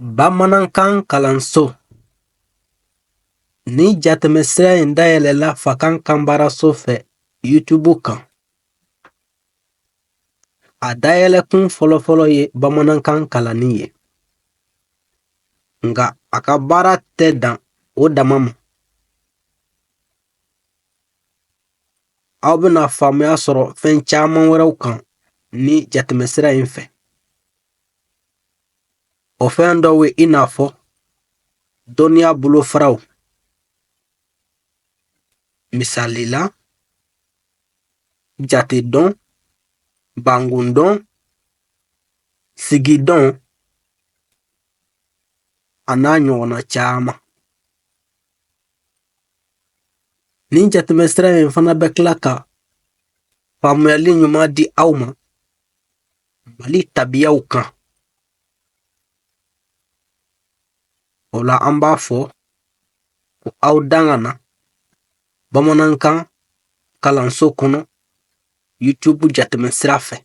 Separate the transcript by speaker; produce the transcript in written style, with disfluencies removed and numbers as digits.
Speaker 1: Bamanankan kalanso ni jaatɛmɛsira in dayɛlɛla Fakan Kanbaraso fɛ YouTube kan. A dayɛlɛkun fɔlɔfɔlɔ ye Bamanankan kalanni ye, nka a ka baara tɛ dan o dama ma. Aw bɛna faamuya sɔrɔ fɛn caman wɛrɛw kan ni jaatɛmɛsira in fɛ. O fɛn dɔw ye i n'a fɔ dɔnniya bolofaraw, misali la jatedɔn, bangundɔn, sigidɔn a n'a ɲɔgɔnna caman. Nin jaatɛmɛsira in fana bɛ tila ka faamuyali ɲuman di aw ma Mali tabiyaw kan. O la an b'a fɔ ko aw dangana Bamanankan kalanso kɔnɔ YouTube jaatɛmɛsira fɛ.